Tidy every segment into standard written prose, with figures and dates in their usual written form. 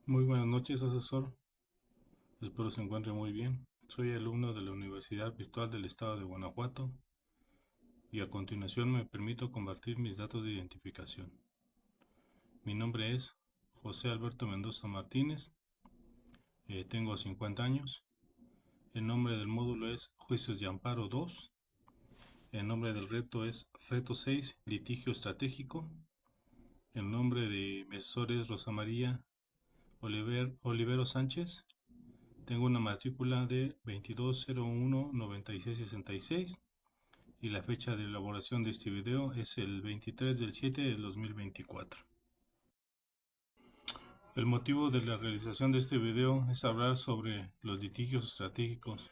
Muy buenas noches, asesor. Espero se encuentre muy bien. Soy alumno de la Universidad Virtual del Estado de Guanajuato y a continuación me permito compartir mis datos de identificación. Mi nombre es José Alberto Mendoza Martínez, tengo 50 años. El nombre del módulo es Juicios de Amparo 2. El nombre del reto es Reto 6, Litigio Estratégico. El nombre de mi asesor es Rosa María Olivero Sánchez. Tengo una matrícula de 2201-9666 y la fecha de elaboración de este video es el 23 del 7 del 2024. El motivo de la realización de este video es hablar sobre los litigios estratégicos,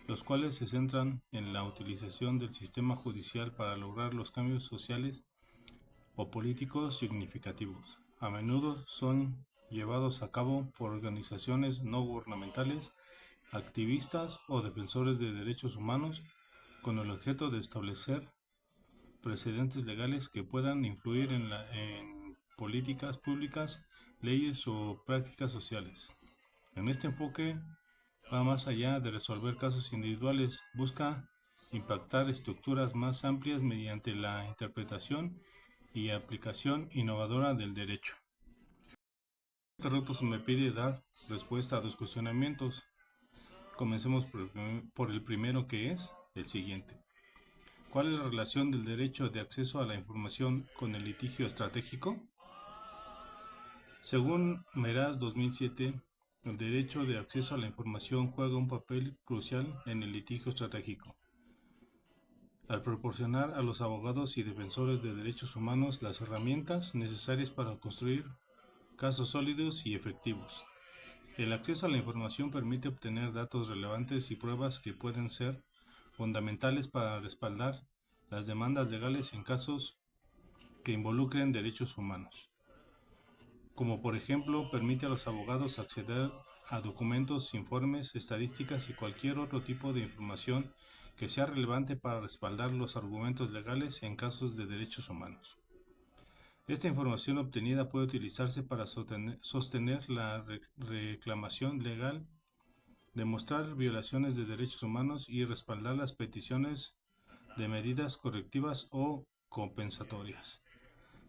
los cuales se centran en la utilización del sistema judicial para lograr los cambios sociales o políticos significativos. A menudo son llevados a cabo por organizaciones no gubernamentales, activistas o defensores de derechos humanos con el objeto de establecer precedentes legales que puedan influir en políticas públicas, leyes o prácticas sociales. En este enfoque va más allá de resolver casos individuales, busca impactar estructuras más amplias mediante la interpretación y aplicación innovadora del derecho. Este reto me pide dar respuesta a dos cuestionamientos. Comencemos por el primero, que es el siguiente. ¿Cuál es la relación del derecho de acceso a la información con el litigio estratégico? Según Meraz 2007, el derecho de acceso a la información juega un papel crucial en el litigio estratégico, al proporcionar a los abogados y defensores de derechos humanos las herramientas necesarias para construir casos sólidos y efectivos. El acceso a la información permite obtener datos relevantes y pruebas que pueden ser fundamentales para respaldar las demandas legales en casos que involucren derechos humanos, como por ejemplo permite a los abogados acceder a documentos, informes, estadísticas y cualquier otro tipo de información que sea relevante para respaldar los argumentos legales en casos de derechos humanos. Esta información obtenida puede utilizarse para sostener la reclamación legal, demostrar violaciones de derechos humanos y respaldar las peticiones de medidas correctivas o compensatorias.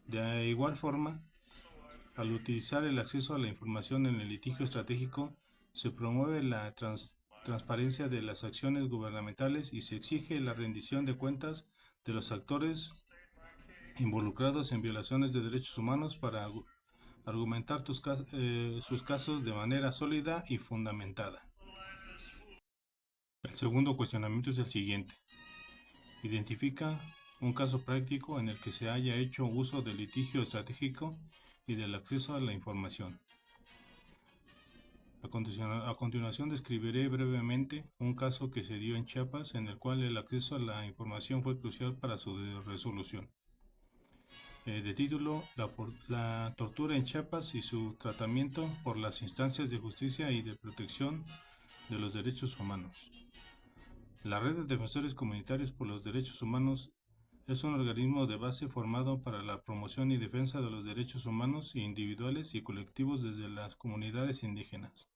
De igual forma, al utilizar el acceso a la información en el litigio estratégico, se promueve la transparencia de las acciones gubernamentales y se exige la rendición de cuentas de los actores involucrados en violaciones de derechos humanos para argumentar sus casos de manera sólida y fundamentada. El segundo cuestionamiento es el siguiente. Identifica un caso práctico en el que se haya hecho uso del litigio estratégico y del acceso a la información. A continuación describiré brevemente un caso que se dio en Chiapas en el cual el acceso a la información fue crucial para su resolución. De título, la tortura en Chiapas y su tratamiento por las instancias de justicia y de protección de los derechos humanos. La Red de Defensores Comunitarios por los Derechos Humanos es un organismo de base formado para la promoción y defensa de los derechos humanos individuales y colectivos desde las comunidades indígenas.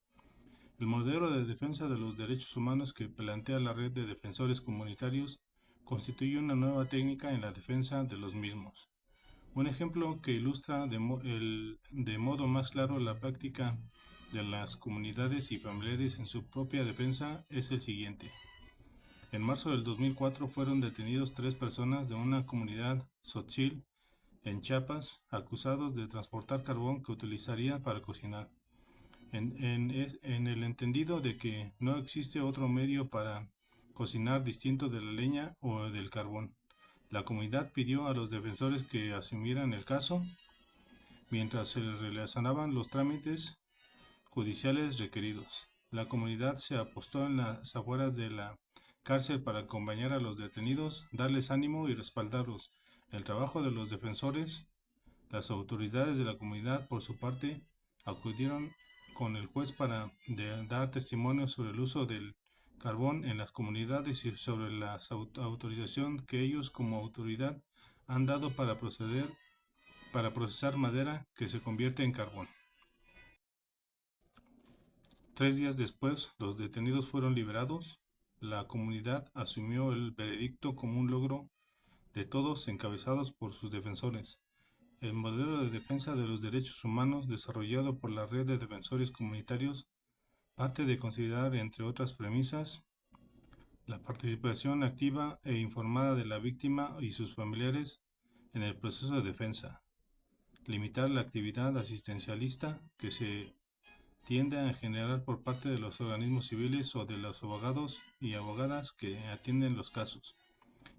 El modelo de defensa de los derechos humanos que plantea la Red de Defensores Comunitarios constituye una nueva técnica en la defensa de los mismos. Un ejemplo que ilustra de modo más claro la práctica de las comunidades y familiares en su propia defensa es el siguiente. En marzo del 2004 fueron detenidos 3 personas de una comunidad tzotzil en Chiapas, acusados de transportar carbón que utilizarían para cocinar, en el entendido de que no existe otro medio para cocinar distinto de la leña o del carbón. La comunidad pidió a los defensores que asumieran el caso mientras se les realizaban los trámites judiciales requeridos. La comunidad se apostó en las afueras de la cárcel para acompañar a los detenidos, darles ánimo y respaldarlos. El trabajo de los defensores, las autoridades de la comunidad, por su parte, acudieron con el juez para dar testimonio sobre el uso del carbón en las comunidades y sobre la autorización que ellos como autoridad han dado para procesar madera que se convierte en carbón. 3 días después, los detenidos fueron liberados. La comunidad asumió el veredicto como un logro de todos encabezados por sus defensores. El modelo de defensa de los derechos humanos desarrollado por la Red de Defensores Comunitarios parte de considerar, entre otras premisas, la participación activa e informada de la víctima y sus familiares en el proceso de defensa, limitar la actividad asistencialista que se tiende a generar por parte de los organismos civiles o de los abogados y abogadas que atienden los casos,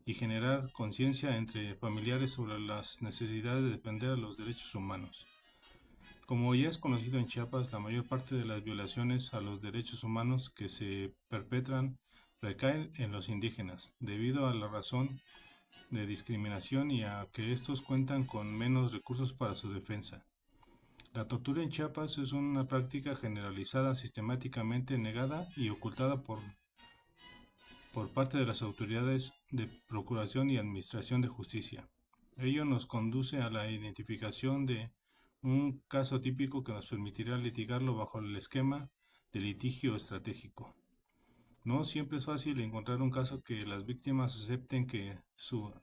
y generar conciencia entre familiares sobre las necesidades de defender los derechos humanos. Como ya es conocido en Chiapas, la mayor parte de las violaciones a los derechos humanos que se perpetran recaen en los indígenas, debido a la razón de discriminación y a que estos cuentan con menos recursos para su defensa. La tortura en Chiapas es una práctica generalizada, sistemáticamente negada y ocultada por parte de las autoridades de procuración y administración de justicia. Ello nos conduce a la identificación de un caso típico que nos permitirá litigarlo bajo el esquema de litigio estratégico. No siempre es fácil encontrar un caso que las víctimas acepten que su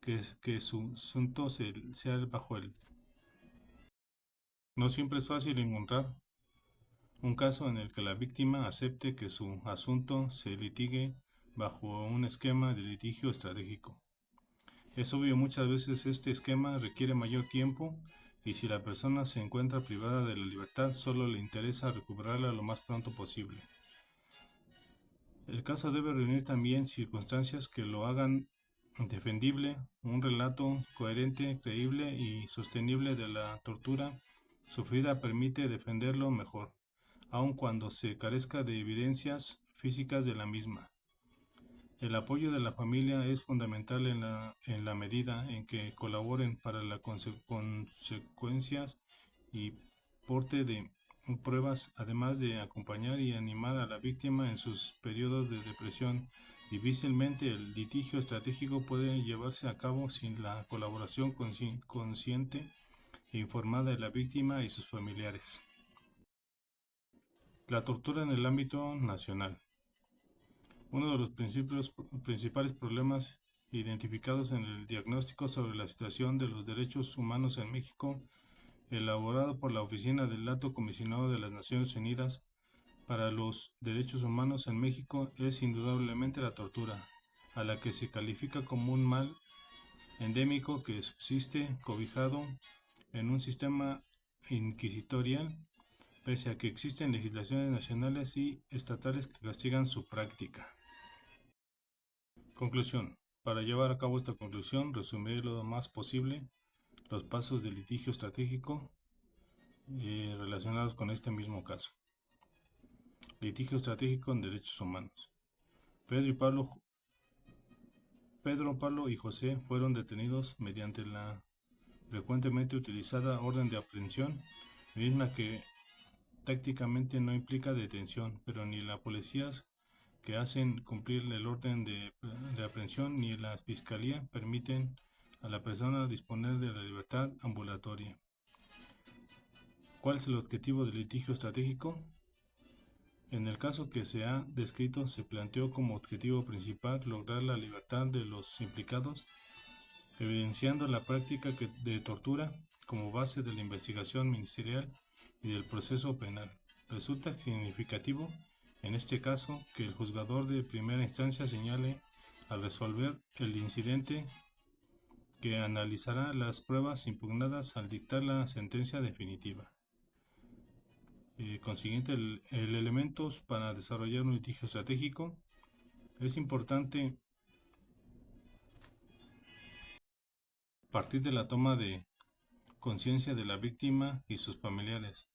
asunto sea bajo el... No siempre es fácil encontrar un caso en el que la víctima acepte que su asunto se litigue bajo un esquema de litigio estratégico. Es obvio, muchas veces este esquema requiere mayor tiempo y si la persona se encuentra privada de la libertad, solo le interesa recuperarla lo más pronto posible. El caso debe reunir también circunstancias que lo hagan defendible, un relato coherente, creíble y sostenible de la tortura sufrida permite defenderlo mejor, aun cuando se carezca de evidencias físicas de la misma. El apoyo de la familia es fundamental en la medida en que colaboren para las consecuencias y porte de pruebas, además de acompañar y animar a la víctima en sus periodos de depresión. Difícilmente el litigio estratégico puede llevarse a cabo sin la colaboración consciente e informada de la víctima y sus familiares. La tortura en el ámbito nacional. Uno de los principales problemas identificados en el diagnóstico sobre la situación de los derechos humanos en México, elaborado por la Oficina del Alto Comisionado de las Naciones Unidas para los Derechos Humanos en México, es indudablemente la tortura, a la que se califica como un mal endémico que subsiste cobijado en un sistema inquisitorial, pese a que existen legislaciones nacionales y estatales que castigan su práctica. Conclusión. Para llevar a cabo esta conclusión, resumiré lo más posible los pasos de litigio estratégico relacionados con este mismo caso. Litigio estratégico en derechos humanos. Pedro, Pablo y José fueron detenidos mediante la frecuentemente utilizada orden de aprehensión, misma que tácticamente no implica detención, pero ni las policías que hacen cumplir el orden de aprehensión ni la fiscalía permiten a la persona disponer de la libertad ambulatoria. ¿Cuál es el objetivo del litigio estratégico? En el caso que se ha descrito, se planteó como objetivo principal lograr la libertad de los implicados, evidenciando la práctica de tortura como base de la investigación ministerial y del proceso penal. Resulta significativo, en este caso, que el juzgador de primera instancia señale al resolver el incidente que analizará las pruebas impugnadas al dictar la sentencia definitiva. Consiguiente, el elementos para desarrollar un litigio estratégico. Es importante partir de la toma de conciencia de la víctima y sus familiares,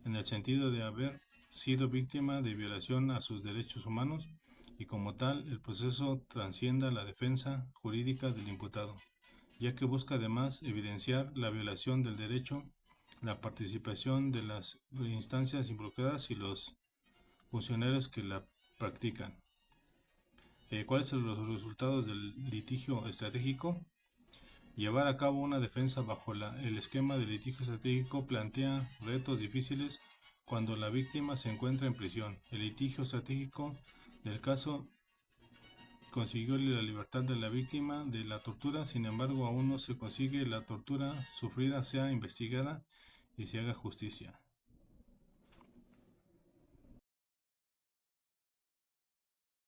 en el sentido de haber sido víctima de violación a sus derechos humanos y como tal el proceso trascienda la defensa jurídica del imputado, ya que busca además evidenciar la violación del derecho, la participación de las instancias involucradas y los funcionarios que la practican. ¿Cuáles son los resultados del litigio estratégico? Llevar a cabo una defensa bajo el esquema de litigio estratégico plantea retos difíciles cuando la víctima se encuentra en prisión. El litigio estratégico del caso consiguió la libertad de la víctima de la tortura, sin embargo aún no se consigue la tortura sufrida sea investigada y se haga justicia.